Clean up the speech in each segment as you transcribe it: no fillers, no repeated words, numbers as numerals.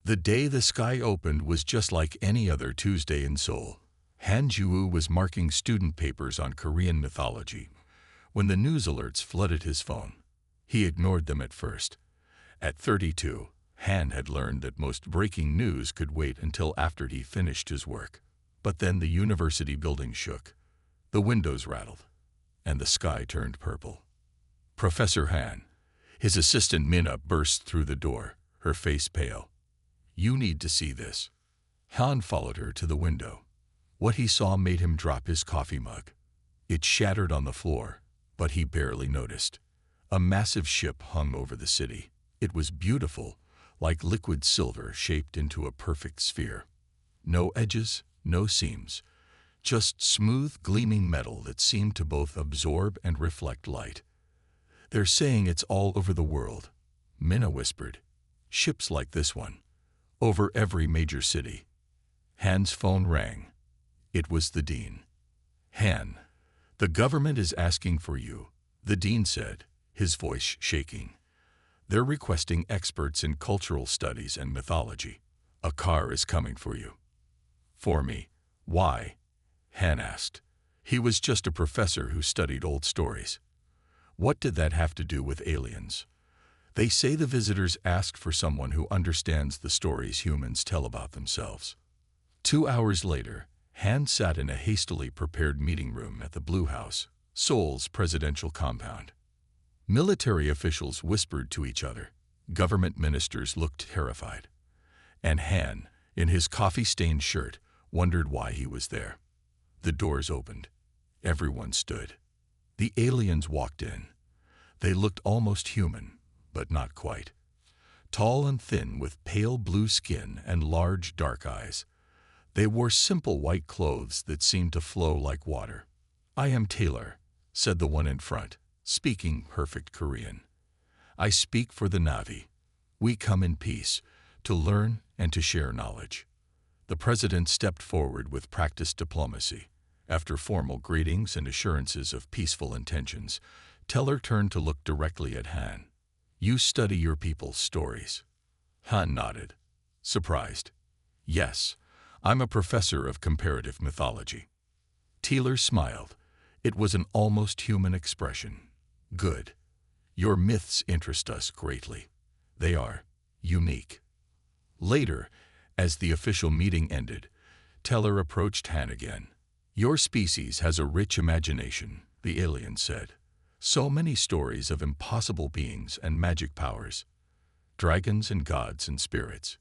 The day the sky opened was just like any other Tuesday in Seoul. Han Ju-woo was marking student papers on Korean mythology when the news alerts flooded his phone. He ignored them at first. At 32, Han had learned that most breaking news could wait until after he finished his work. But then the university building shook, the windows rattled, and the sky turned purple. Professor Han, his assistant Minna, burst through the door, her face pale. "You need to see this." Han followed her to the window. What he saw made him drop his coffee mug. It shattered on the floor, but he barely noticed. A massive ship hung over the city. It was beautiful, like liquid silver shaped into a perfect sphere. No edges, no seams, just smooth, gleaming metal that seemed to both absorb and reflect light. "They're saying it's all over the world," Minna whispered. "Ships like this one. Over every major city." Han's phone rang. It was the dean. "Han, the government is asking for you," the dean said, his voice shaking. "They're requesting experts in cultural studies and mythology. A car is coming for you." "For me? Why?" Han asked. He was just a professor who studied old stories. What did that have to do with aliens? "They say the visitors asked for someone who understands the stories humans tell about themselves." 2 hours later, Han sat in a hastily prepared meeting room at the Blue House, Seoul's presidential compound. Military officials whispered to each other. Government ministers looked terrified. And Han, in his coffee-stained shirt, wondered why he was there. The doors opened. Everyone stood. The aliens walked in. They looked almost human, but not quite. Tall and thin with pale blue skin and large dark eyes. They wore simple white clothes that seemed to flow like water. "I am Taylor," said the one in front, speaking perfect Korean. "I speak for the Navy. We come in peace, to learn and to share knowledge." The president stepped forward with practiced diplomacy. After formal greetings and assurances of peaceful intentions, Teller turned to look directly at Han. "You study your people's stories." Han nodded, surprised. "Yes, I'm a professor of comparative mythology." Taylor smiled. It was an almost human expression. "Good. Your myths interest us greatly. They are unique." Later, as the official meeting ended, Teller approached Han again. "Your species has a rich imagination," the alien said. "So many stories of impossible beings and magic powers. Dragons and gods and spirits.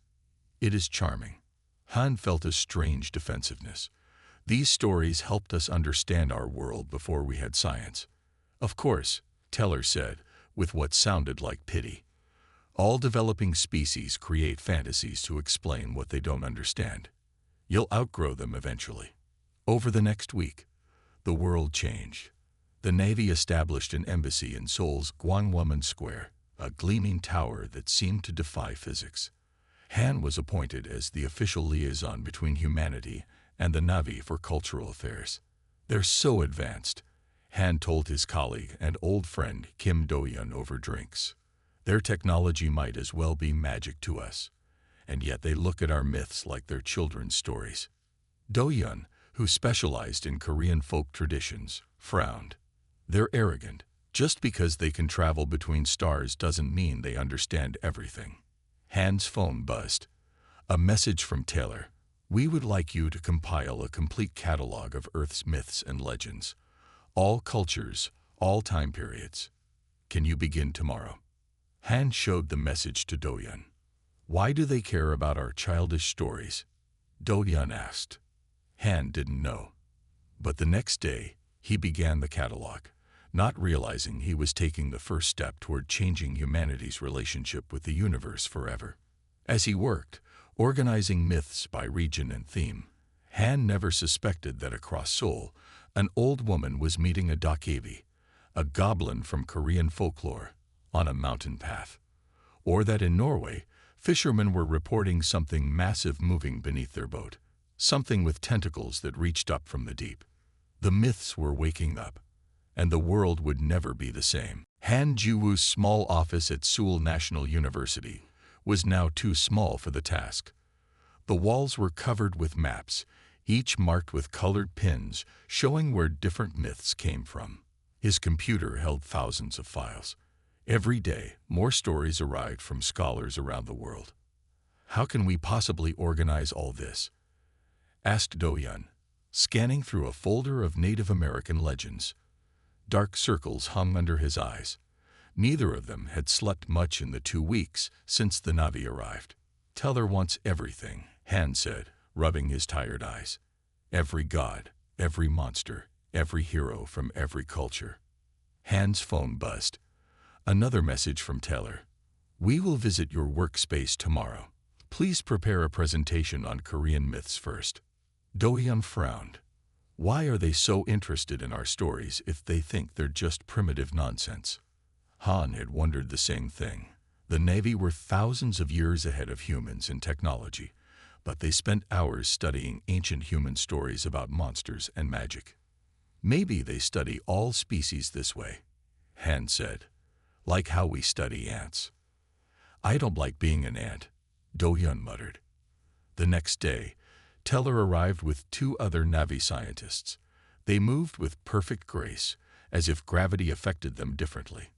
It is charming." Han felt a strange defensiveness. These stories helped us understand our world before we had science. "Of course," Teller said, with what sounded like pity. "All developing species create fantasies to explain what they don't understand. You'll outgrow them eventually." Over the next week, the world changed. The Navy established an embassy in Seoul's Gwanghwamun Square, a gleaming tower that seemed to defy physics. Han was appointed as the official liaison between humanity and the Navy for cultural affairs. "They're so advanced," Han told his colleague and old friend Kim Do-yeon over drinks. "Their technology might as well be magic to us, and yet they look at our myths like they're children's stories." Do-yeon, who specialized in Korean folk traditions, frowned. "They're arrogant. Just because they can travel between stars doesn't mean they understand everything." Han's phone buzzed. A message from Taylor. "We would like you to compile a complete catalog of Earth's myths and legends. All cultures, all time periods. Can you begin tomorrow?" Han showed the message to Do-yeon. "Why do they care about our childish stories?" Do-yeon asked. Han didn't know. But the next day, he began the catalog, not realizing he was taking the first step toward changing humanity's relationship with the universe forever. As he worked, organizing myths by region and theme, Han never suspected that across Seoul, an old woman was meeting a Dokebi, a goblin from Korean folklore, on a mountain path. Or that in Norway, fishermen were reporting something massive moving beneath their boat, something with tentacles that reached up from the deep. The myths were waking up, and the world would never be the same. Han Ju-woo's small office at Seoul National University was now too small for the task. The walls were covered with maps, each marked with colored pins showing where different myths came from. His computer held thousands of files. Every day, more stories arrived from scholars around the world. "How can we possibly organize all this?" asked Do-hyun, scanning through a folder of Native American legends. Dark circles hung under his eyes. Neither of them had slept much in the 2 weeks since the Navi arrived. "Teller wants everything," Han said, rubbing his tired eyes. "Every god, every monster, every hero from every culture." Han's phone buzzed. Another message from Teller. "We will visit your workspace tomorrow. Please prepare a presentation on Korean myths first." Do-hyun frowned. Why are they so interested in our stories if they think they're just primitive nonsense? Han had wondered the same thing. The Navy were thousands of years ahead of humans in technology, but they spent hours studying ancient human stories about monsters and magic. "Maybe they study all species this way," Han said, "like how we study ants." "I don't like being an ant," Do-hyun muttered. The next day, Teller arrived with 2 other Navi scientists. They moved with perfect grace, as if gravity affected them differently.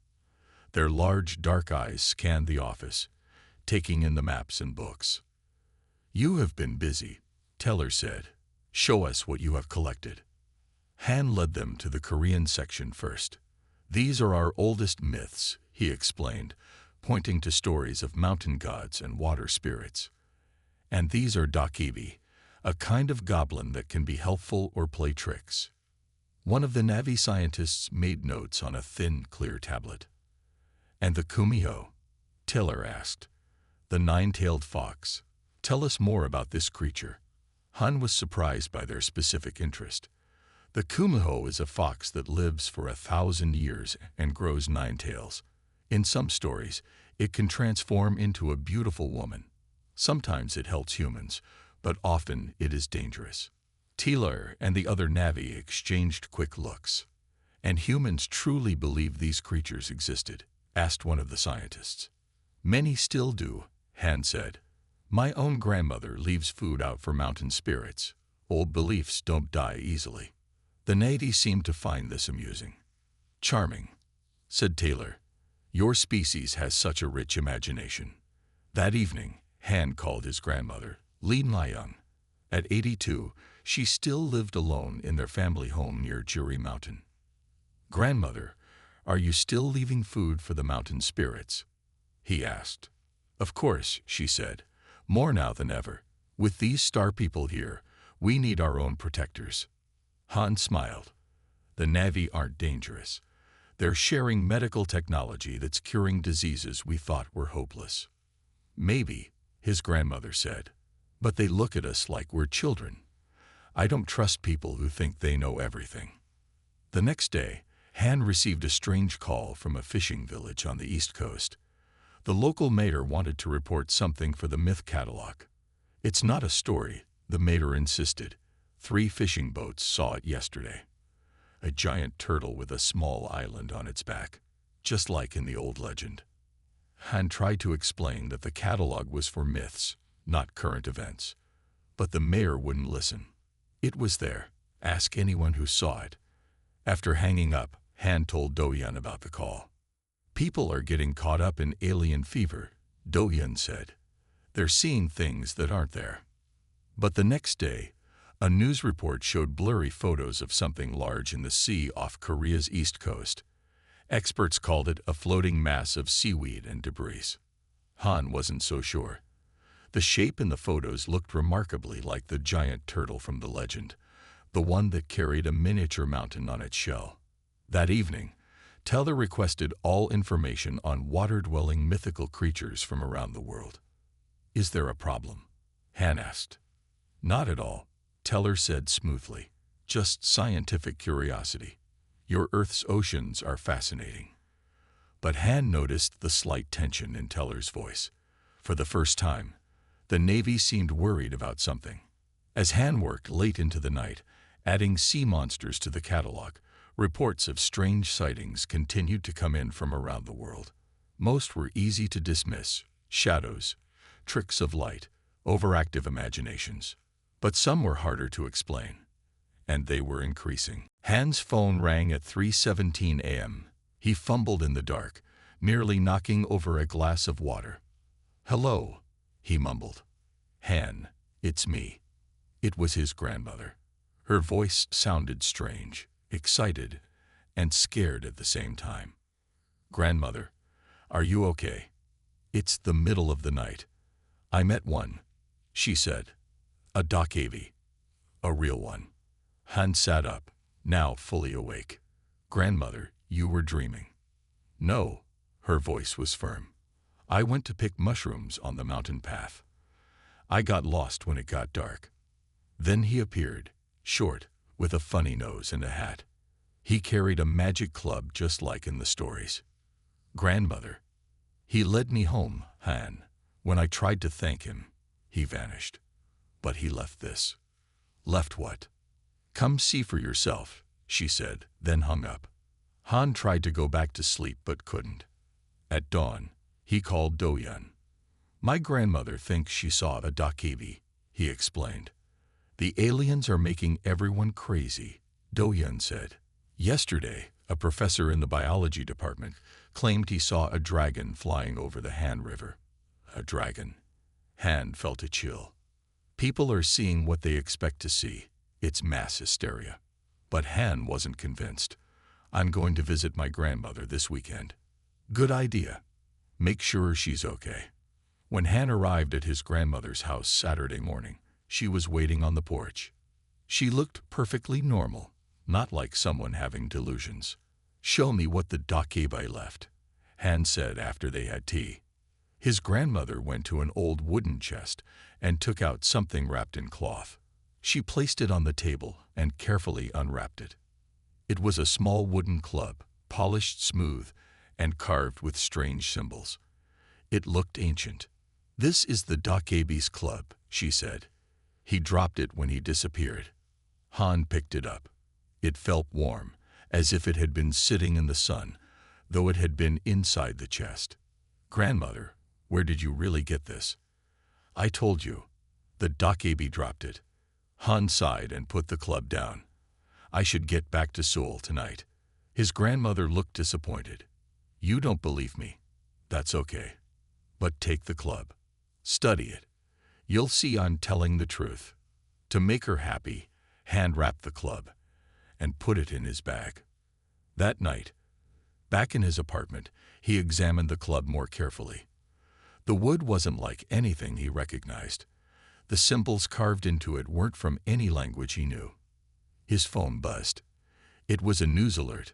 Their large, dark eyes scanned the office, taking in the maps and books. "You have been busy," Teller said. "Show us what you have collected." Han led them to the Korean section first. "These are our oldest myths," he explained, pointing to stories of mountain gods and water spirits. "And these are dakibi, a kind of goblin that can be helpful or play tricks." One of the Navi scientists made notes on a thin, clear tablet. "And the kumiho?" Teller asked. "The 9-tailed fox. Tell us more about this creature." Han was surprised by their specific interest. The kumiho is a fox that lives for 1,000 years and grows 9 tails. In some stories, it can transform into a beautiful woman. Sometimes it helps humans, but often it is dangerous. Teller and the other Navi exchanged quick looks. "And humans truly believe these creatures existed?" asked one of the scientists. "Many still do," Han said. "My own grandmother leaves food out for mountain spirits. Old beliefs don't die easily." The Navy seemed to find this amusing. "Charming," said Taylor. "Your species has such a rich imagination." That evening, Han called his grandmother, Lee Na-young. At 82, she still lived alone in their family home near Juri Mountain. "Grandmother, are you still leaving food for the mountain spirits?" he asked. "Of course," she said, "more now than ever. With these star people here, we need our own protectors." Han smiled. "The Navy aren't dangerous. They're sharing medical technology that's curing diseases we thought were hopeless." "Maybe," his grandmother said, "but they look at us like we're children. I don't trust people who think they know everything." The next day, Han received a strange call from a fishing village on the East Coast. The local mayor wanted to report something for the myth catalog. "It's not a story," the mayor insisted. "3 fishing boats saw it yesterday. A giant turtle with a small island on its back, just like in the old legend." Han tried to explain that the catalog was for myths, not current events. But the mayor wouldn't listen. "It was there. Ask anyone who saw it." After hanging up, Han told Do-hyun about the call. "People are getting caught up in alien fever," Do-hyun said. "They're seeing things that aren't there." But the next day, a news report showed blurry photos of something large in the sea off Korea's east coast. Experts called it a floating mass of seaweed and debris. Han wasn't so sure. The shape in the photos looked remarkably like the giant turtle from the legend, the one that carried a miniature mountain on its shell. That evening, Teller requested all information on water-dwelling mythical creatures from around the world. "Is there a problem?" Han asked. "Not at all," Teller said smoothly. "Just scientific curiosity. Your Earth's oceans are fascinating." But Han noticed the slight tension in Teller's voice. For the first time, the Navy seemed worried about something. As Han worked late into the night, adding sea monsters to the catalog, reports of strange sightings continued to come in from around the world. Most were easy to dismiss: shadows, tricks of light, overactive imaginations. But some were harder to explain, and they were increasing. Han's phone rang at 3:17 a.m. He fumbled in the dark, nearly knocking over a glass of water. "Hello," he mumbled. "Han, it's me." It was his grandmother. Her voice sounded strange, excited, and scared at the same time. "Grandmother, are you okay? It's the middle of the night. I met one," she said. "A Dokavi. A real one." Han sat up, now fully awake. "Grandmother, you were dreaming." "No," her voice was firm. "I went to pick mushrooms on the mountain path. I got lost when it got dark." Then he appeared, short, with a funny nose and a hat. He carried a magic club just like in the stories. "Grandmother, he led me home, Han. When I tried to thank him, he vanished. But he left this." "Left what?" "Come see for yourself," she said, then hung up. Han tried to go back to sleep but couldn't. At dawn, he called Do-yun. "My grandmother thinks she saw a Dokavi," he explained. "The aliens are making everyone crazy," Do-yun said. "Yesterday, a professor in the biology department claimed he saw a dragon flying over the Han River." A dragon. Han felt a chill. People are seeing what they expect to see. It's mass hysteria. But Han wasn't convinced. "I'm going to visit my grandmother this weekend." "Good idea. Make sure she's okay." When Han arrived at his grandmother's house Saturday morning, she was waiting on the porch. She looked perfectly normal, not like someone having delusions. "Show me what the Dokavi left," Han said after they had tea. His grandmother went to an old wooden chest and took out something wrapped in cloth. She placed it on the table and carefully unwrapped it. It was a small wooden club, polished smooth and carved with strange symbols. It looked ancient. "This is the Dokavi's club," she said. "He dropped it when he disappeared." Han picked it up. It felt warm, as if it had been sitting in the sun, though it had been inside the chest. "Grandmother, where did you really get this?" "I told you. The Dokavi dropped it." Han sighed and put the club down. "I should get back to Seoul tonight." His grandmother looked disappointed. "You don't believe me. That's okay. But take the club. Study it. You'll see I'm telling the truth." To make her happy, Han wrapped the club and put it in his bag. That night, back in his apartment, he examined the club more carefully. The wood wasn't like anything he recognized. The symbols carved into it weren't from any language he knew. His phone buzzed. It was a news alert.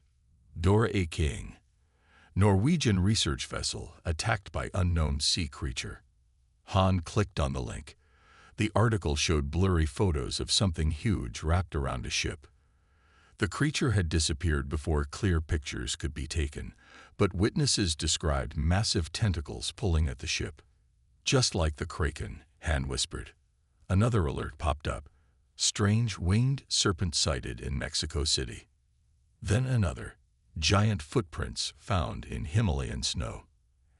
Dora A. King. Norwegian research vessel attacked by unknown sea creature. Han clicked on the link. The article showed blurry photos of something huge wrapped around a ship. The creature had disappeared before clear pictures could be taken, but witnesses described massive tentacles pulling at the ship. "Just like the Kraken," Han whispered. Another alert popped up. "Strange winged serpent sighted in Mexico City." Then another. "Giant footprints found in Himalayan snow."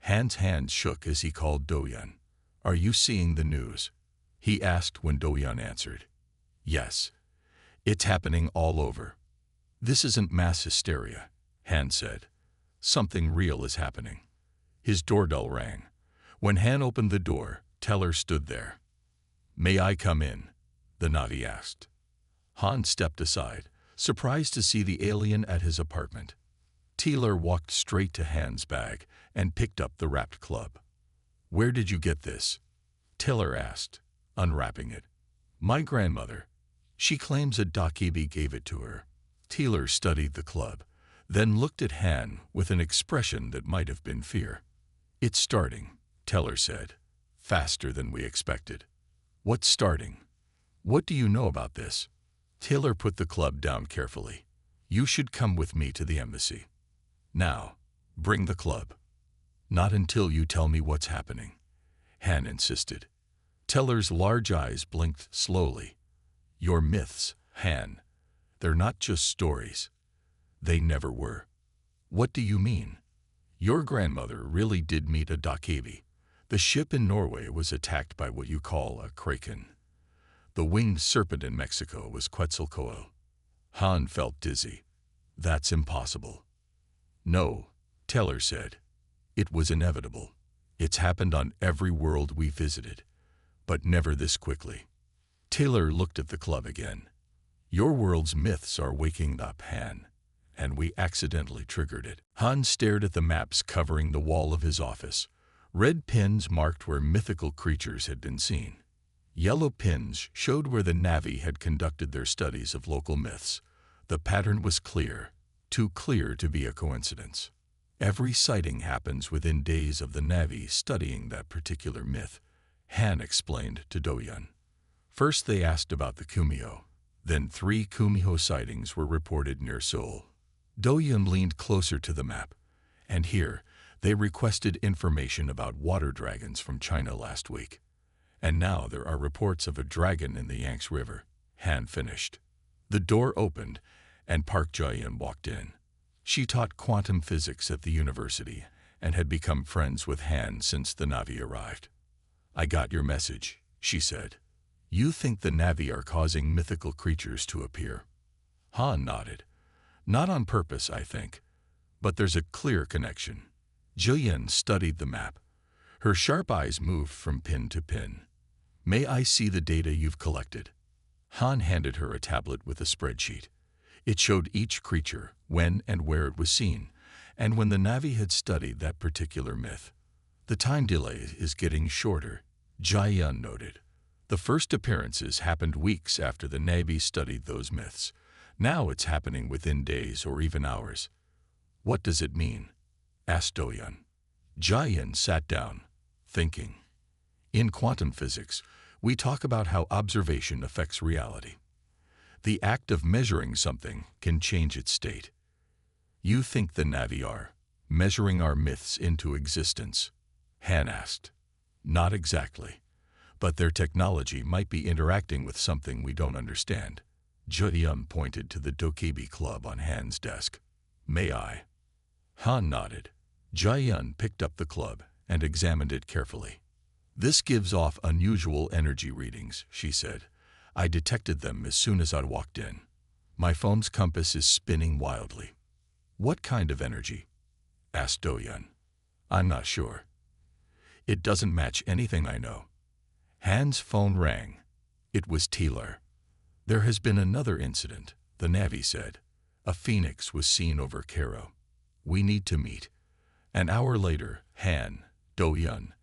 Han's hand shook as he called Do-yun. "Are you seeing the news?" he asked when Do-yun answered. "Yes. It's happening all over." "This isn't mass hysteria," Han said. "Something real is happening." His doorbell rang. When Han opened the door, Teller stood there. "May I come in?" the Navi asked. Han stepped aside, surprised to see the alien at his apartment. Teller walked straight to Han's bag and picked up the wrapped club. "Where did you get this?" Teller asked, unwrapping it. "My grandmother. She claims a Dokavi gave it to her." Teller studied the club, then looked at Han with an expression that might have been fear. "It's starting," Teller said, "faster than we expected." "What's starting? What do you know about this?" Teller put the club down carefully. "You should come with me to the embassy. Now, bring the club." "Not until you tell me what's happening," Han insisted. Teller's large eyes blinked slowly. "Your myths, Han. They're not just stories. They never were." "What do you mean?" "Your grandmother really did meet a Dokavi. The ship in Norway was attacked by what you call a kraken. The winged serpent in Mexico was Quetzalcoatl. Han felt dizzy. That's impossible. No, Teller said. It was inevitable. It's happened on every world we visited, but never this quickly. Taylor looked at the club again. Your world's myths are waking up, Han, and we accidentally triggered it. Han stared at the maps covering the wall of his office. Red pins marked where mythical creatures had been seen. Yellow pins showed where the Navy had conducted their studies of local myths. The pattern was clear, too clear to be a coincidence. Every sighting happens within days of the Navy studying that particular myth, Han explained to Do-Yun. First they asked about the Kumio. Then 3 Kumiho sightings were reported near Seoul. Do-Yun leaned closer to the map, and here they requested information about water dragons from China last week. And now there are reports of a dragon in the Yangtze River, Han finished. The door opened, and Park Jae-in walked in. She taught quantum physics at the university and had become friends with Han since the Na'vi arrived. I got your message, she said. You think the Na'vi are causing mythical creatures to appear? Han nodded. Not on purpose, I think, but there's a clear connection. Jae-in studied the map. Her sharp eyes moved from pin to pin. May I see the data you've collected? Han handed her a tablet with a spreadsheet. It showed each creature, when and where it was seen, and when the Na'vi had studied that particular myth. The time delay is getting shorter, Jae-in noted. The first appearances happened weeks after the Navy studied those myths. Now it's happening within days or even hours. What does it mean? Asked Do-Yun. Jae-in sat down, thinking. In quantum physics, we talk about how observation affects reality. The act of measuring something can change its state. You think the Na'vi are measuring our myths into existence? Han asked. Not exactly, but their technology might be interacting with something we don't understand. Jae-in pointed to the Dokebi Club on Han's desk. May I? Han nodded. Jae-in picked up the club and examined it carefully. This gives off unusual energy readings, she said. I detected them as soon as I walked in. My phone's compass is spinning wildly. What kind of energy? Asked Do-Yun. I'm not sure. It doesn't match anything I know. Han's phone rang. It was Taylor. There has been another incident, the Navy said. A phoenix was seen over Cairo. We need to meet. An hour later, Han, Do-Yun,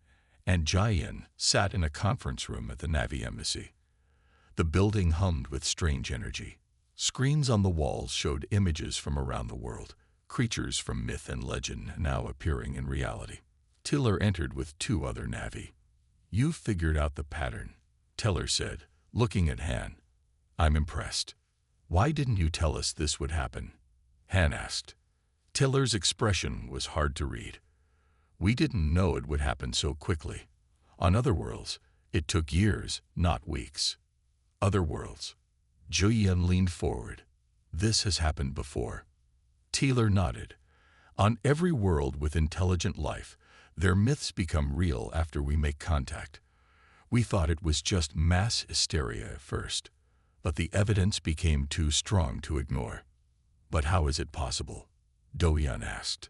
and Jae-in sat in a conference room at the Navy embassy. The building hummed with strange energy. Screens on the walls showed images from around the world, creatures from myth and legend now appearing in reality. Tiller entered with 2 other Na'vi. You figured out the pattern, Teller said, looking at Han. I'm impressed. Why didn't you tell us this would happen? Han asked. Tiller's expression was hard to read. We didn't know it would happen so quickly. On other worlds, it took years, not weeks. Other worlds. Jae-in leaned forward. This has happened before. Taylor nodded. On every world with intelligent life, their myths become real after we make contact. We thought it was just mass hysteria at first, but the evidence became too strong to ignore. But how is it possible? Do-Yun asked.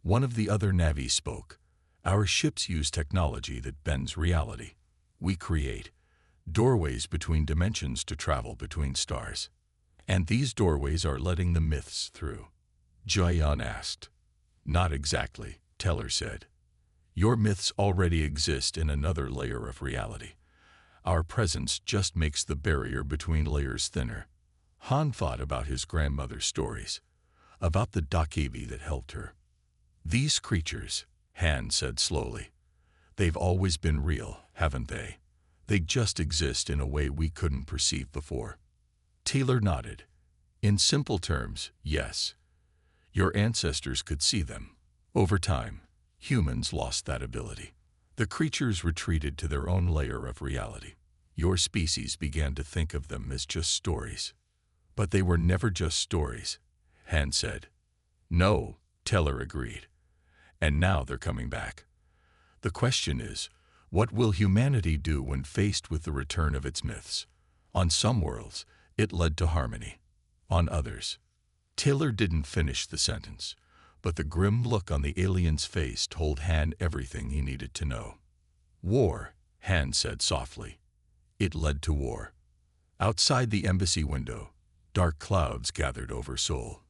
One of the other Na'vi spoke. Our ships use technology that bends reality. We create doorways between dimensions to travel between stars. And these doorways are letting the myths through. Jae-in asked. Not exactly, Teller said. Your myths already exist in another layer of reality. Our presence just makes the barrier between layers thinner. Han thought about his grandmother's stories, about the Dokebi that helped her. These creatures, Han said slowly, they've always been real, haven't they? They just exist in a way we couldn't perceive before. Taylor nodded. In simple terms, yes. Your ancestors could see them. Over time, humans lost that ability. The creatures retreated to their own layer of reality. Your species began to think of them as just stories. But they were never just stories, Han said. No, Teller agreed. And now they're coming back. The question is, what will humanity do when faced with the return of its myths? On some worlds, it led to harmony. On others, Taylor didn't finish the sentence, but the grim look on the alien's face told Han everything he needed to know. War, Han said softly. It led to war. Outside the embassy window, dark clouds gathered over Seoul.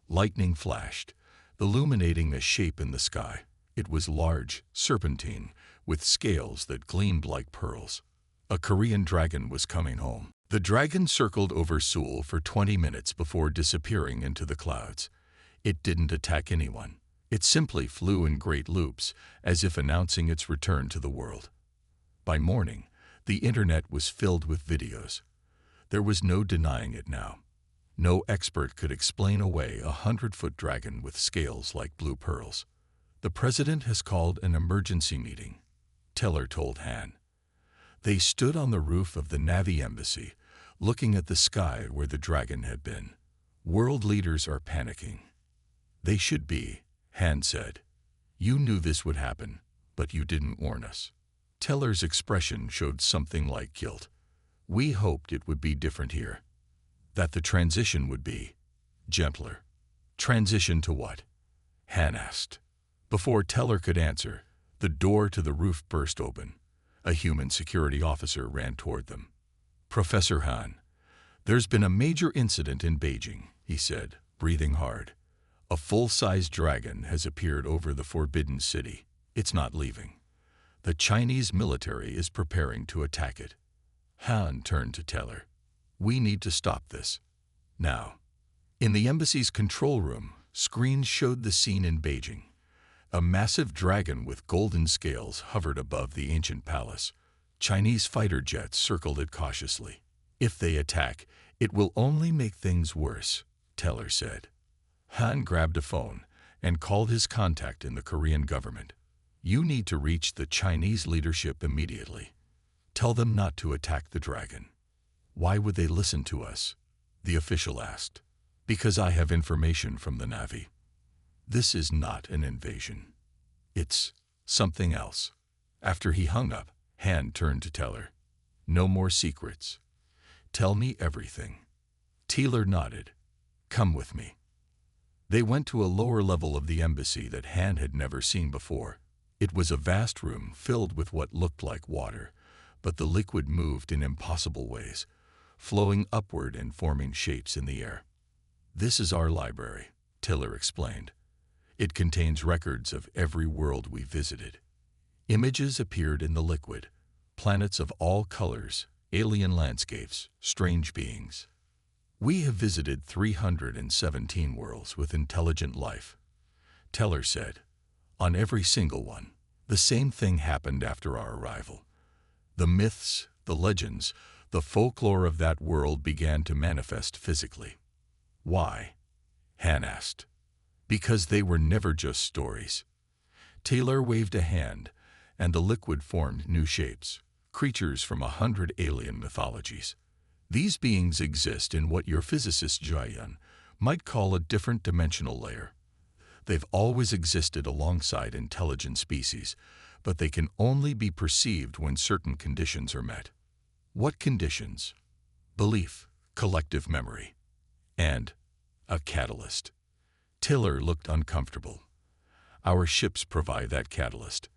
Lightning flashed, illuminating a shape in the sky. It was large, serpentine, with scales that gleamed like pearls. A Korean dragon was coming home. The dragon circled over Seoul for 20 minutes before disappearing into the clouds. It didn't attack anyone. It simply flew in great loops, as if announcing its return to the world. By morning, the internet was filled with videos. There was no denying it now. No expert could explain away a 100-foot dragon with scales like blue pearls. The president has called an emergency meeting, Taylor told Han. They stood on the roof of the Navy embassy, looking at the sky where the dragon had been. World leaders are panicking. They should be, Han said. You knew this would happen, but you didn't warn us. Taylor's expression showed something like guilt. We hoped it would be different here. That the transition would be gentler. Transition to what? Han asked. Before Taylor could answer, the door to the roof burst open. A human security officer ran toward them. Professor Han, there's been a major incident in Beijing, he said, breathing hard. A full-size dragon has appeared over the Forbidden City. It's not leaving. The Chinese military is preparing to attack it. Han turned to Taylor. We need to stop this. Now. In the embassy's control room, screens showed the scene in Beijing. A massive dragon with golden scales hovered above the ancient palace. Chinese fighter jets circled it cautiously. If they attack, it will only make things worse, Taylor said. Han grabbed a phone and called his contact in the Korean government. You need to reach the Chinese leadership immediately. Tell them not to attack the dragon. Why would they listen to us? The official asked. Because I have information from the Navy. This is not an invasion. It's something else. After he hung up, Han turned to Taylor. No more secrets. Tell me everything. Taylor nodded. Come with me. They went to a lower level of the embassy that Han had never seen before. It was a vast room filled with what looked like water, but the liquid moved in impossible ways, flowing upward and forming shapes in the air. This is our library, Taylor explained. It contains records of every world we visited. Images appeared in the liquid, planets of all colors, alien landscapes, strange beings. We have visited 317 worlds with intelligent life, Taylor said. On every single one, the same thing happened after our arrival. The myths, the legends, the folklore of that world began to manifest physically. Why? Han asked. Because they were never just stories. Taylor waved a hand, and the liquid formed new shapes, creatures from 100 alien mythologies. These beings exist in what your physicist Jian might call a different dimensional layer. They've always existed alongside intelligent species, but they can only be perceived when certain conditions are met. What conditions? Belief, collective memory, and a catalyst. Taylor looked uncomfortable. Our ships provide that catalyst.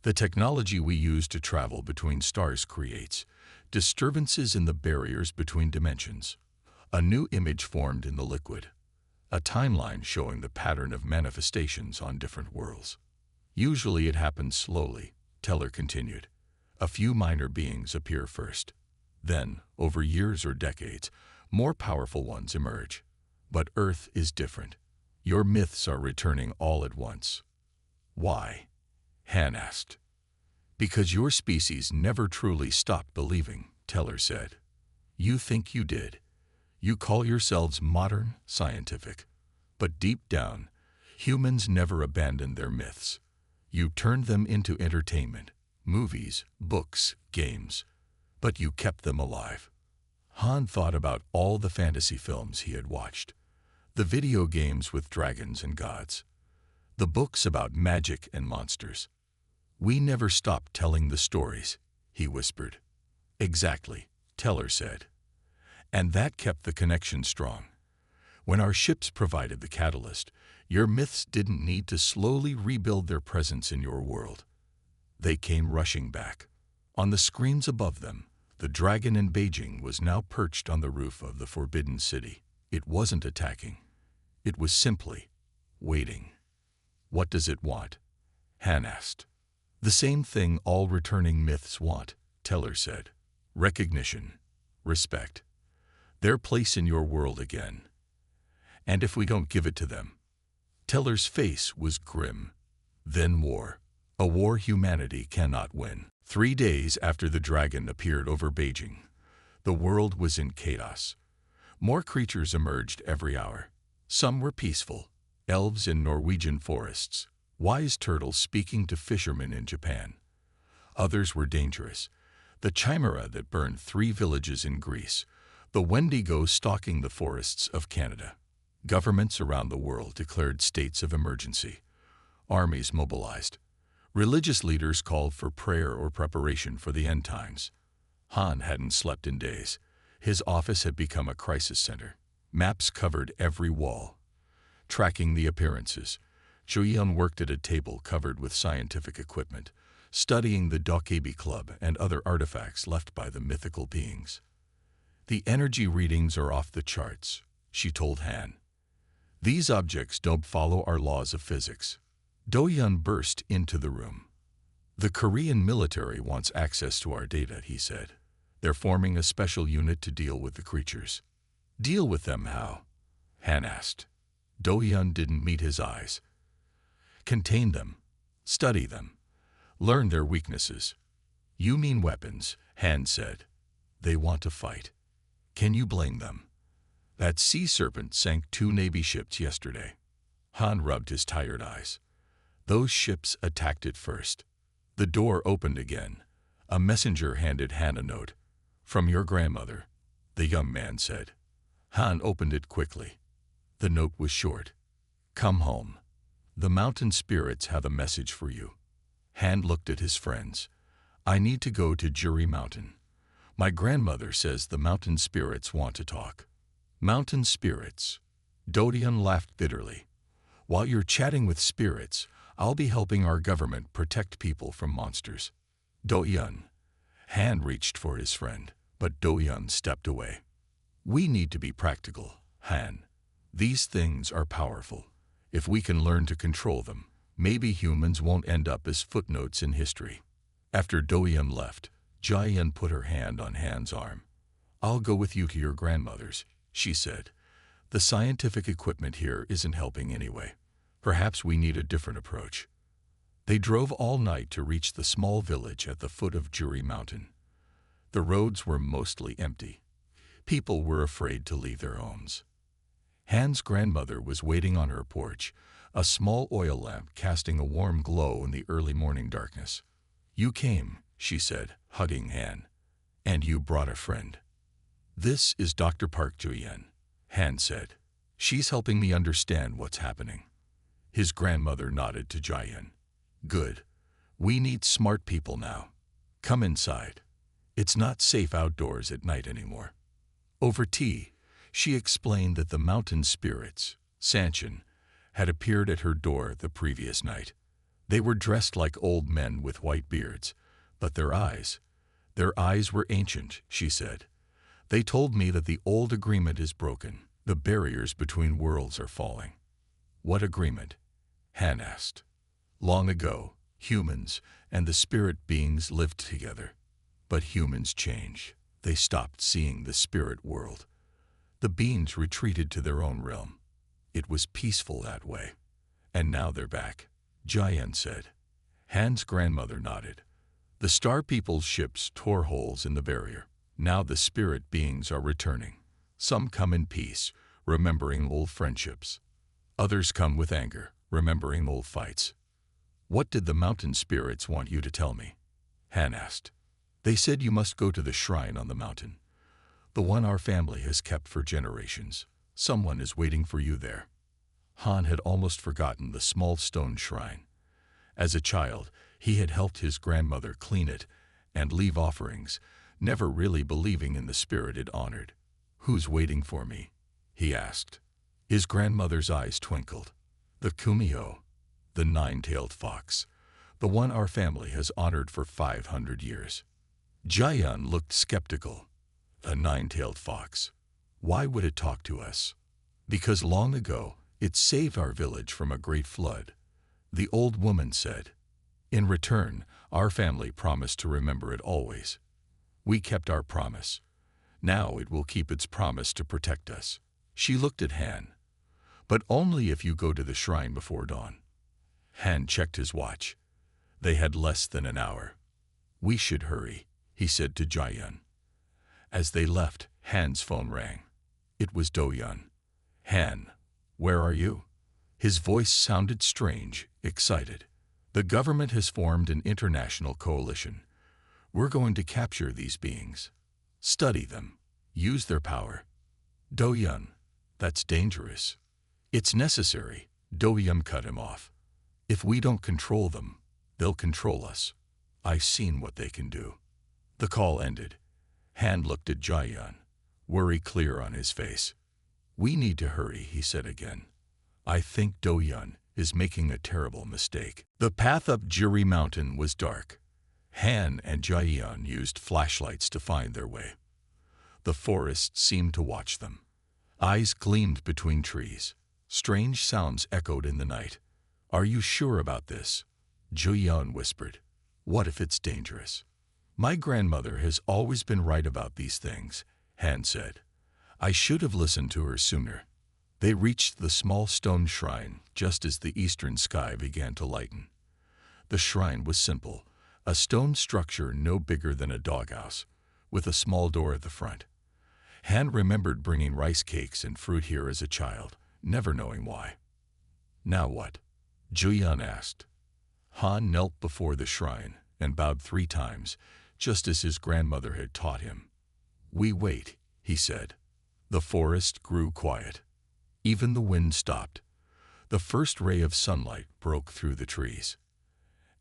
The technology we use to travel between stars creates disturbances in the barriers between dimensions. A new image formed in the liquid, a timeline showing the pattern of manifestations on different worlds. Usually it happens slowly, Taylor continued. A few minor beings appear first. Then, over years or decades, more powerful ones emerge. But Earth is different. Your myths are returning all at once. Why? Han asked. Because your species never truly stopped believing, Taylor said. You think you did. You call yourselves modern, scientific. But deep down, humans never abandoned their myths. You turned them into entertainment, movies, books, games. But you kept them alive. Han thought about all the fantasy films he had watched. The video games with dragons and gods. The books about magic and monsters. We never stopped telling the stories, he whispered. Exactly, Teller said. And that kept the connection strong. When our ships provided the catalyst, your myths didn't need to slowly rebuild their presence in your world. They came rushing back. On the screens above them, the dragon in Beijing was now perched on the roof of the Forbidden City. It wasn't attacking. It was simply waiting. What does it want? Han asked. The same thing all returning myths want, Teller said. Recognition, respect, their place in your world again. And if we don't give it to them? Teller's face was grim. Then war. A war humanity cannot win. 3 days after the dragon appeared over Beijing, the world was in chaos. More creatures emerged every hour. Some were peaceful, elves in Norwegian forests, wise turtles speaking to fishermen in Japan. Others were dangerous. The chimera that burned 3 villages in Greece, the Wendigo stalking the forests of Canada. Governments around the world declared states of emergency. Armies mobilized. Religious leaders called for prayer or preparation for the end times. Han hadn't slept in days. His office had become a crisis center. Maps covered every wall. Tracking the appearances, Zhuyan worked at a table covered with scientific equipment, studying the Dokebi Club and other artifacts left by the mythical beings. The energy readings are off the charts, she told Han. These objects don't follow our laws of physics. Do-Yun burst into the room. The Korean military wants access to our data, he said. They're forming a special unit to deal with the creatures. Deal with them how? Han asked. Do-Yun didn't meet his eyes. Contain them. Study them. Learn their weaknesses. You mean weapons, Han said. They want to fight. Can you blame them? That sea serpent sank 2 Navy ships yesterday. Han rubbed his tired eyes. Those ships attacked it first. The door opened again. A messenger handed Han a note. From your grandmother, the young man said. Han opened it quickly. The note was short. Come home. The mountain spirits have a message for you. Han looked at his friends. I need to go to Jury Mountain. My grandmother says the mountain spirits want to talk. Mountain spirits. Do-Yun laughed bitterly. While you're chatting with spirits, I'll be helping our government protect people from monsters. Do-Yun. Han reached for his friend, but Do-Yun stepped away. We need to be practical, Han. These things are powerful. If we can learn to control them, maybe humans won't end up as footnotes in history. After Do-Yun left, Jia-Yun put her hand on Han's arm. I'll go with you to your grandmother's, she said. The scientific equipment here isn't helping anyway. Perhaps we need a different approach. They drove all night to reach the small village at the foot of Jury Mountain. The roads were mostly empty. People were afraid to leave their homes. Han's grandmother was waiting on her porch, a small oil lamp casting a warm glow in the early morning darkness. You came, she said, hugging Han. And you brought a friend. This is Dr. Park Ju-Yen, Han said. She's helping me understand what's happening. His grandmother nodded to Jia-Yun. Good. We need smart people now. Come inside. It's not safe outdoors at night anymore. Over tea, she explained that the mountain spirits, Sanchin, had appeared at her door the previous night. They were dressed like old men with white beards, but their eyes were ancient, she said. They told me that the old agreement is broken. The barriers between worlds are falling. What agreement? Han asked. Long ago, humans and the spirit beings lived together. But humans changed. They stopped seeing the spirit world. The beings retreated to their own realm. It was peaceful that way. And now they're back, Jia-Yun said. Han's grandmother nodded. The Star People's ships tore holes in the barrier. Now the spirit beings are returning. Some come in peace, remembering old friendships. Others come with anger, remembering old fights. What did the mountain spirits want you to tell me? Han asked. They said you must go to the shrine on the mountain. The one our family has kept for generations. Someone is waiting for you there. Han had almost forgotten the small stone shrine. As a child, He had helped his grandmother clean it and leave offerings, never really believing in the spirit it honored. "Who's waiting for me?" he asked. His grandmother's eyes twinkled. "The Kumio, the nine-tailed fox, the one our family has honored for 500 years. Jayan looked skeptical. "A nine-tailed fox? Why would it talk to us?" "Because long ago, it saved our village from a great flood," the old woman said. "In return, our family promised to remember it always. We kept our promise. Now it will keep its promise to protect us." She looked at Han. "But only if you go to the shrine before dawn." Han checked his watch. They had less than an hour. "We should hurry," he said to Jayan. As they left, Han's phone rang. It was Do-yun. "Han, where are you?" His voice sounded strange, excited. "The government has formed an international coalition. We're going to capture these beings. Study them. Use their power." "Do-yun, that's dangerous." "It's necessary," Do-yun cut him off. "If we don't control them, they'll control us. I've seen what they can do." The call ended. Han looked at Jayan, worry clear on his face. "We need to hurry," he said again. "I think Do-yun is making a terrible mistake." The path up Jiri Mountain was dark. Han and Jayan used flashlights to find their way. The forest seemed to watch them. Eyes gleamed between trees. Strange sounds echoed in the night. "Are you sure about this?" Jayan whispered. "What if it's dangerous?" "My grandmother has always been right about these things," Han said. "I should have listened to her sooner." They reached the small stone shrine just as the eastern sky began to lighten. The shrine was simple, a stone structure no bigger than a doghouse, with a small door at the front. Han remembered bringing rice cakes and fruit here as a child, never knowing why. "Now what?" Jayan asked. Han knelt before the shrine and bowed 3 times, just as his grandmother had taught him. "We wait," he said. The forest grew quiet. Even the wind stopped. The first ray of sunlight broke through the trees.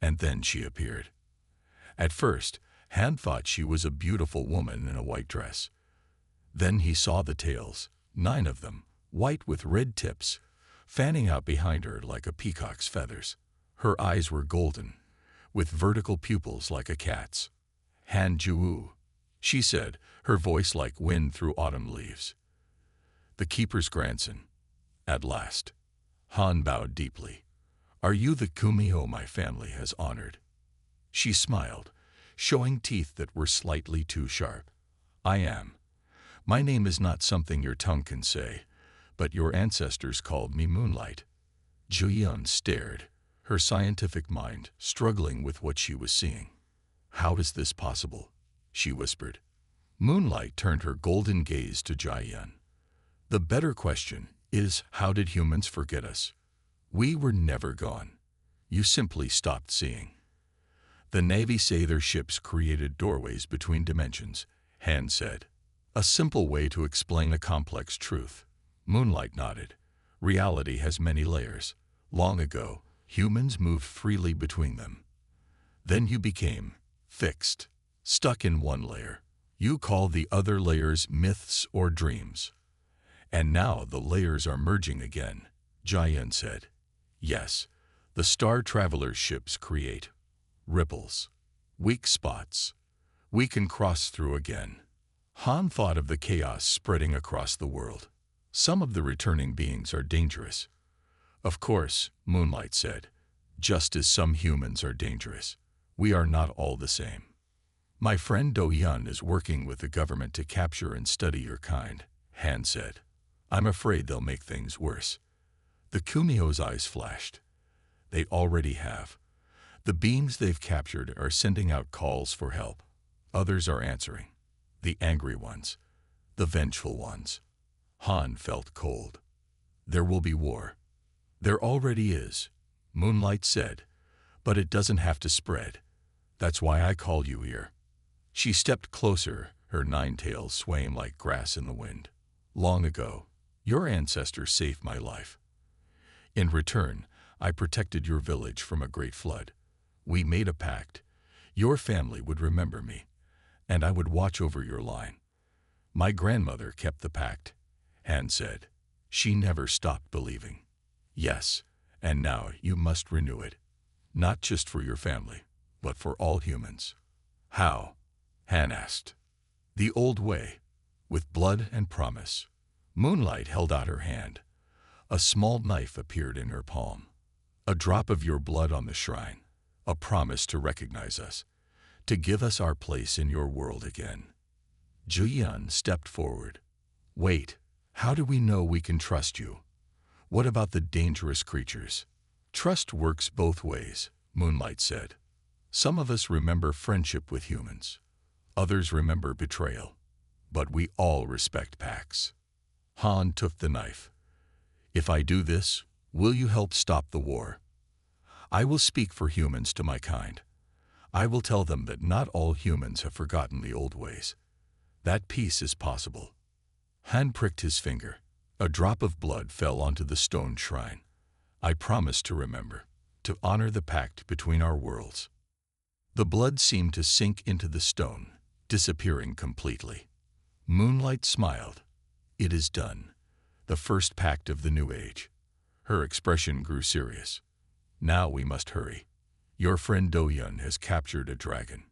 And then she appeared. At first, Han thought she was a beautiful woman in a white dress. Then he saw the tails, 9 of them, white with red tips, fanning out behind her like a peacock's feathers. Her eyes were golden, with vertical pupils like a cat's. "Han Ju," she said, her voice like wind through autumn leaves. "The keeper's grandson." At last. Han bowed deeply. "Are you the Kumio my family has honored?" She smiled, showing teeth that were slightly too sharp. "I am. My name is not something your tongue can say, but your ancestors called me Moonlight." Jayan stared, her scientific mind struggling with what she was seeing. "How is this possible?" she whispered. Moonlight turned her golden gaze to Jayan. "The better question is, how did humans forget us? We were never gone. You simply stopped seeing." "The Navy say their ships created doorways between dimensions," Han said. "A simple way to explain a complex truth." Moonlight nodded. "Reality has many layers. Long ago, humans moved freely between them. Then you became fixed, stuck in one layer. You call the other layers myths or dreams. And now the layers are merging again," Jayan said. "Yes, the Star Traveler's ships create ripples, weak spots. We can cross through again." Han thought of the chaos spreading across the world. "Some of the returning beings are dangerous." "Of course," Moonlight said, "just as some humans are dangerous. We are not all the same. My friend Do-yun is working with the government to capture and study your kind," Han said. "I'm afraid they'll make things worse." The Kumio's eyes flashed. "They already have. The beings they've captured are sending out calls for help. Others are answering. The angry ones. The vengeful ones." Han felt cold. "There will be war." "There already is," Moonlight said, "but it doesn't have to spread. That's why I called you here." She stepped closer, her 9 tails swaying like grass in the wind. "Long ago, your ancestors saved my life. In return, I protected your village from a great flood. We made a pact. Your family would remember me, and I would watch over your line. My grandmother kept the pact, Han said. She never stopped believing. Yes, and now you must renew it. Not just for your family, but for all humans. How? Han asked. The old way, with blood and promise. Moonlight held out her hand. A small knife appeared in her palm. A drop of your blood on the shrine. A promise to recognize us, to give us our place in your world again. Zhuyan stepped forward. Wait, how do we know we can trust you? What about the dangerous creatures? Trust works both ways, Moonlight said. Some of us remember friendship with humans. Others remember betrayal. But we all respect pacts. Han took the knife. If I do this, will you help stop the war? I will speak for humans to my kind. I will tell them that not all humans have forgotten the old ways. That peace is possible. Han pricked his finger. A drop of blood fell onto the stone shrine. I promise to remember, to honor the pact between our worlds. The blood seemed to sink into the stone, disappearing completely. Moonlight smiled. It is done. The first pact of the new age. Her expression grew serious. Now we must hurry. Your friend Doyun has captured a dragon.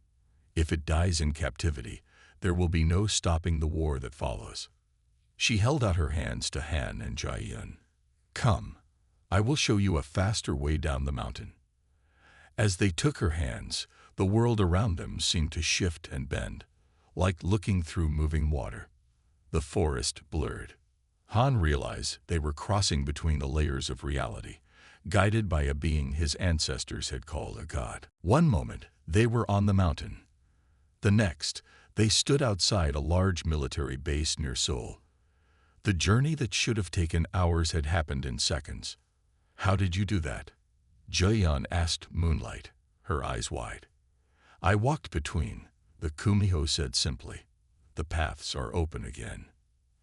If it dies in captivity, there will be no stopping the war that follows. She held out her hands to Han and Jiayun. Come, I will show you a faster way down the mountain. As they took her hands, the world around them seemed to shift and bend, like looking through moving water. The forest blurred. Han realized they were crossing between the layers of reality, guided by a being his ancestors had called a god. One moment, they were on the mountain. The next, they stood outside a large military base near Seoul. The journey that should have taken hours had happened in seconds. How did you do that? Jiayun asked Moonlight, her eyes wide. I walked between, the Kumiho said simply. The paths are open again.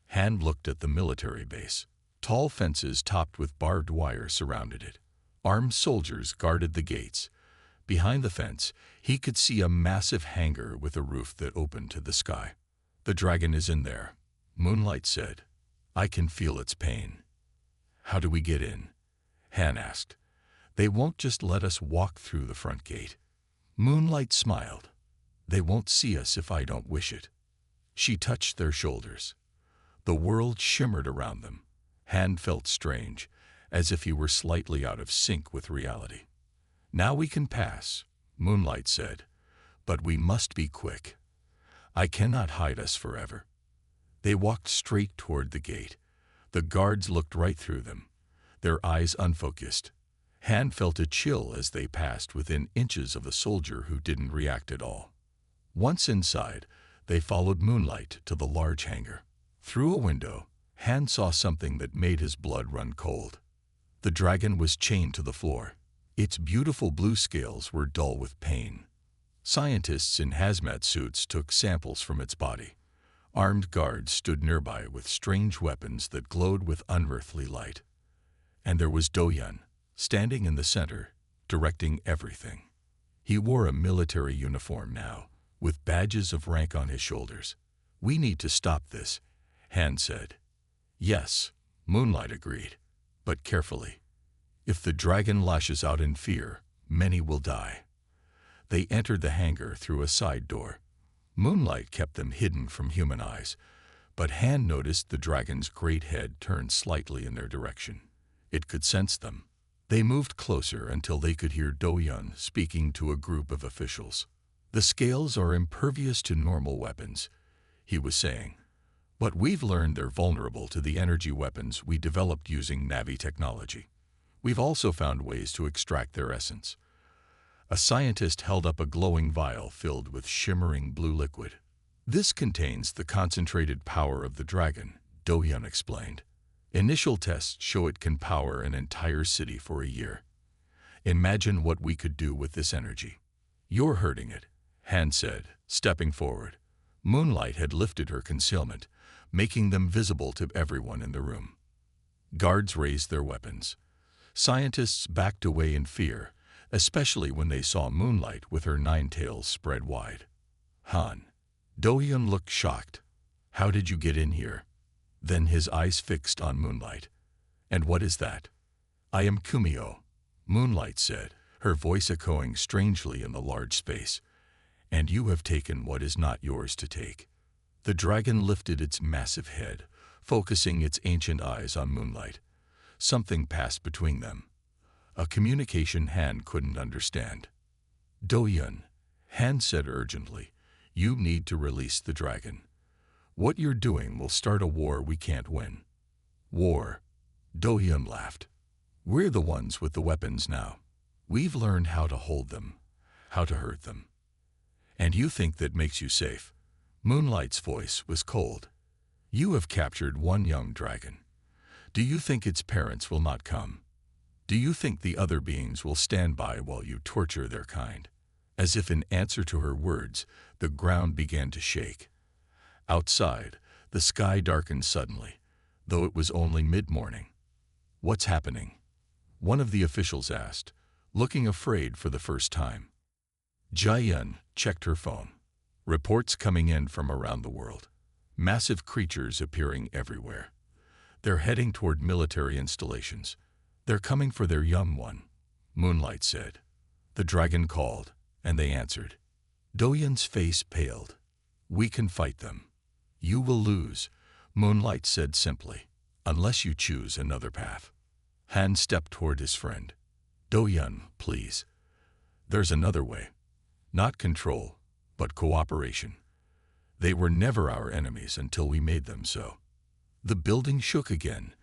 Han looked at the military base. Tall fences topped with barbed wire surrounded it. Armed soldiers guarded the gates. Behind the fence, he could see a massive hangar with a roof that opened to the sky. The dragon is in there, Moonlight said. I can feel its pain. How do we get in? Han asked. They won't just let us walk through the front gate. Moonlight smiled. They won't see us if I don't wish it. She touched their shoulders. The world shimmered around them. Han felt strange, as if he were slightly out of sync with reality. Now we can pass, Moonlight said, but we must be quick. I cannot hide us forever. They walked straight toward the gate. The guards looked right through them, their eyes unfocused. Han felt a chill as they passed within inches of a soldier who didn't react at all. Once inside, they followed Moonlight to the large hangar. Through a window, Han saw something that made his blood run cold. The dragon was chained to the floor. Its beautiful blue scales were dull with pain. Scientists in hazmat suits took samples from its body. Armed guards stood nearby with strange weapons that glowed with unearthly light. And there was Doyun, standing in the center, directing everything. He wore a military uniform now, with badges of rank on his shoulders. We need to stop this, Han said. Yes, Moonlight agreed, but carefully. If the dragon lashes out in fear, many will die. They entered the hangar through a side door. Moonlight kept them hidden from human eyes, but Han noticed the dragon's great head turned slightly in their direction. It could sense them. They moved closer until they could hear Doyun speaking to a group of officials. The scales are impervious to normal weapons, he was saying. But we've learned they're vulnerable to the energy weapons we developed using Navi technology. We've also found ways to extract their essence. A scientist held up a glowing vial filled with shimmering blue liquid. This contains the concentrated power of the dragon, Doyun explained. Initial tests show it can power an entire city for a year. Imagine what we could do with this energy. You're hurting it, Han said, stepping forward. Moonlight had lifted her concealment, making them visible to everyone in the room. Guards raised their weapons. Scientists backed away in fear, especially when they saw Moonlight with her 9 tails spread wide. Han. Do-hyun looked shocked. How did you get in here? Then his eyes fixed on Moonlight. And what is that? I am Kumio, Moonlight said, her voice echoing strangely in the large space. And you have taken what is not yours to take. The dragon lifted its massive head, focusing its ancient eyes on Moonlight. Something passed between them. A communication Han couldn't understand. Do-hyun, Han said urgently, you need to release the dragon. What you're doing will start a war we can't win. War? Do-hyun laughed. We're the ones with the weapons now. We've learned how to hold them, how to hurt them. And you think that makes you safe? Moonlight's voice was cold. You have captured one young dragon. Do you think its parents will not come? Do you think the other beings will stand by while you torture their kind? As if in answer to her words, the ground began to shake. Outside, the sky darkened suddenly, though it was only mid-morning. What's happening? One of the officials asked, looking afraid for the first time. Jae-yun checked her phone. Reports coming in from around the world. Massive creatures appearing everywhere. They're heading toward military installations. They're coming for their young one, Moonlight said. The dragon called, and they answered. Do-hyun's face paled. We can fight them. You will lose, Moonlight said simply, unless you choose another path. Han stepped toward his friend. Do-hyun, please. There's another way. Not control, but cooperation. They were never our enemies until we made them so. The building shook again.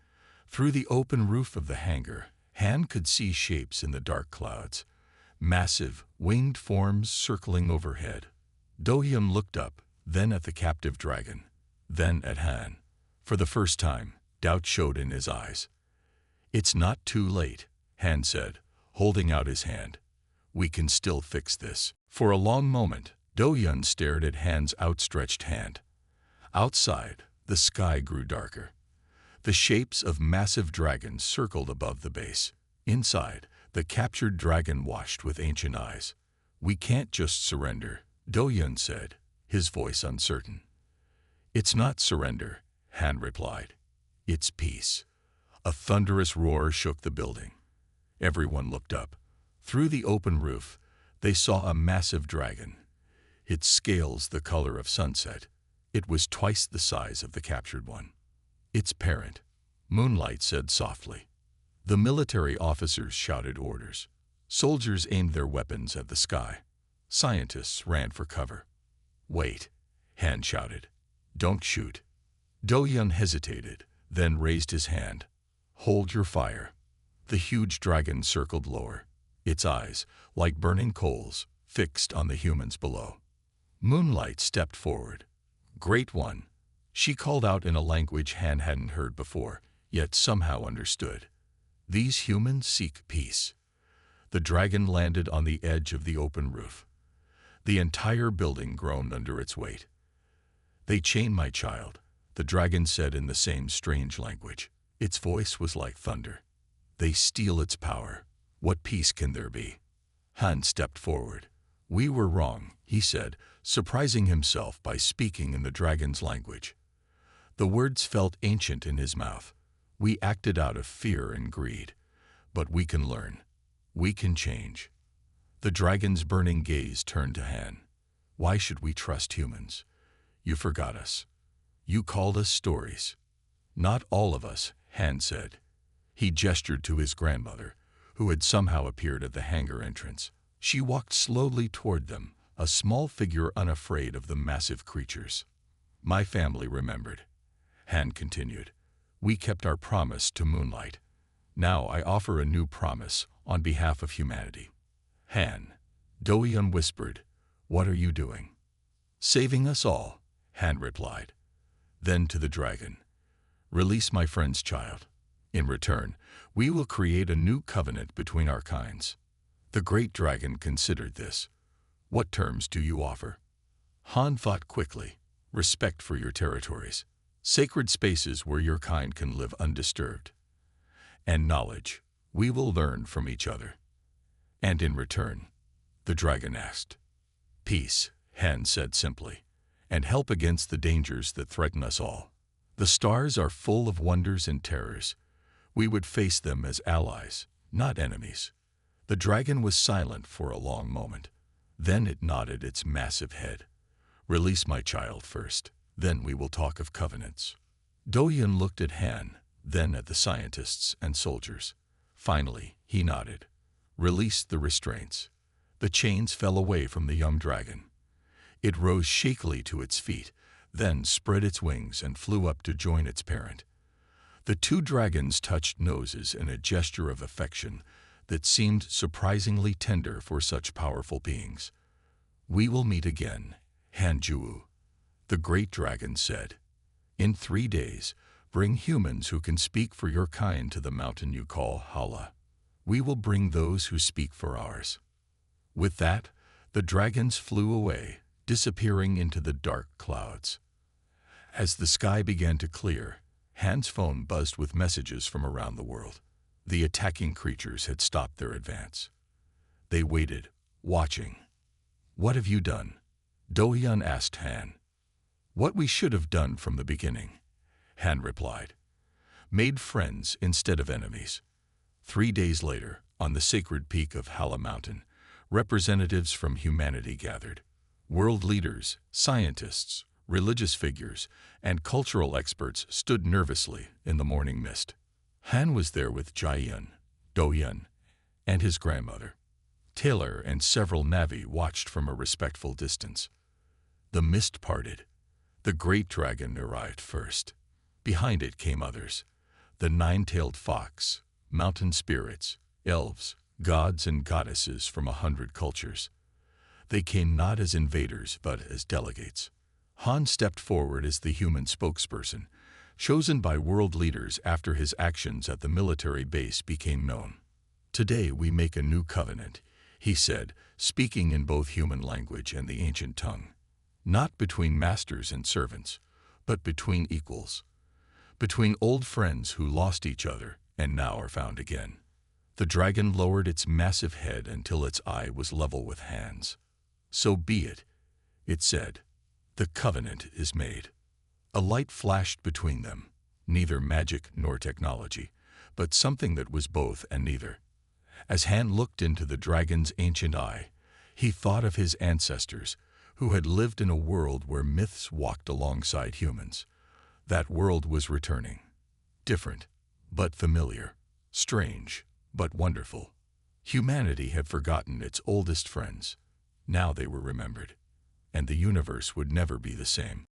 Through the open roof of the hangar, Han could see shapes in the dark clouds. Massive, winged forms circling overhead. Do-hyun looked up, then at the captive dragon, then at Han. For the first time, doubt showed in his eyes. It's not too late, Han said, holding out his hand. We can still fix this. For a long moment, Do-hyun stared at Han's outstretched hand. Outside, the sky grew darker. The shapes of massive dragons circled above the base. Inside, the captured dragon watched with ancient eyes. We can't just surrender, Do-hyun said, his voice uncertain. It's not surrender, Han replied. It's peace. A thunderous roar shook the building. Everyone looked up. Through the open roof, they saw a massive dragon. Its scales the color of sunset. It was twice the size of the captured one. Its parent, Moonlight said softly. The military officers shouted orders. Soldiers aimed their weapons at the sky. Scientists ran for cover. Wait, Han shouted. Don't shoot. Do-hyun hesitated, then raised his hand. Hold your fire. The huge dragon circled lower, its eyes, like burning coals, fixed on the humans below. Moonlight stepped forward. Great one, she called out in a language Han hadn't heard before, yet somehow understood. These humans seek peace. The dragon landed on the edge of the open roof. The entire building groaned under its weight. They chain my child, the dragon said in the same strange language. Its voice was like thunder. They steal its power. What peace can there be? Han stepped forward. We were wrong, he said, surprising himself by speaking in the dragon's language. The words felt ancient in his mouth. We acted out of fear and greed. But we can learn. We can change. The dragon's burning gaze turned to Han. Why should we trust humans? You forgot us. You called us stories. Not all of us, Han said. He gestured to his grandmother, who had somehow appeared at the hangar entrance. She walked slowly toward them, a small figure unafraid of the massive creatures. My family remembered. Han continued. We kept our promise to Moonlight. Now I offer a new promise on behalf of humanity. Han, Do-hyun whispered, what are you doing? Saving us all, Han replied. Then to the dragon. Release my friend's child. In return, we will create a new covenant between our kinds. The great dragon considered this. What terms do you offer? Han thought quickly. Respect for your territories. Sacred spaces where your kind can live undisturbed. And knowledge. We will learn from each other. And in return, the dragon asked. Peace, Han said simply, and help against the dangers that threaten us all. The stars are full of wonders and terrors. We would face them as allies, not enemies. The dragon was silent for a long moment. Then it nodded its massive head. Release my child first, then we will talk of covenants. Do-hyun looked at Han, then at the scientists and soldiers. Finally, he nodded. Release the restraints. The chains fell away from the young dragon. It rose shakily to its feet, then spread its wings and flew up to join its parent. The two dragons touched noses in a gesture of affection that seemed surprisingly tender for such powerful beings. We will meet again, Han-ju, the great dragon said. In 3 days, bring humans who can speak for your kind to the mountain you call Hala. We will bring those who speak for ours. With that, the dragons flew away, disappearing into the dark clouds. As the sky began to clear, Han's phone buzzed with messages from around the world. The attacking creatures had stopped their advance. They waited, watching. What have you done? Do-hyun asked Han. What we should have done from the beginning, Han replied. Made friends instead of enemies. 3 days later, on the sacred peak of Hala Mountain, representatives from humanity gathered. World leaders, scientists, religious figures, and cultural experts stood nervously in the morning mist. Han was there with Jae-hyun, Do-hyun, and his grandmother. Taylor and several Na'vi watched from a respectful distance. The mist parted. The great dragon arrived first. Behind it came others, the 9-tailed fox, mountain spirits, elves, gods and goddesses from 100 cultures. They came not as invaders but as delegates. Han stepped forward as the human spokesperson, chosen by world leaders after his actions at the military base became known. Today we make a new covenant, he said, speaking in both human language and the ancient tongue. Not between masters and servants, but between equals. Between old friends who lost each other and now are found again. The dragon lowered its massive head until its eye was level with Han's. So be it, it said. The covenant is made. A light flashed between them, neither magic nor technology, but something that was both and neither. As Han looked into the dragon's ancient eye, he thought of his ancestors, who had lived in a world where myths walked alongside humans. That world was returning. Different, but familiar. Strange, but wonderful. Humanity had forgotten its oldest friends. Now they were remembered, and the universe would never be the same.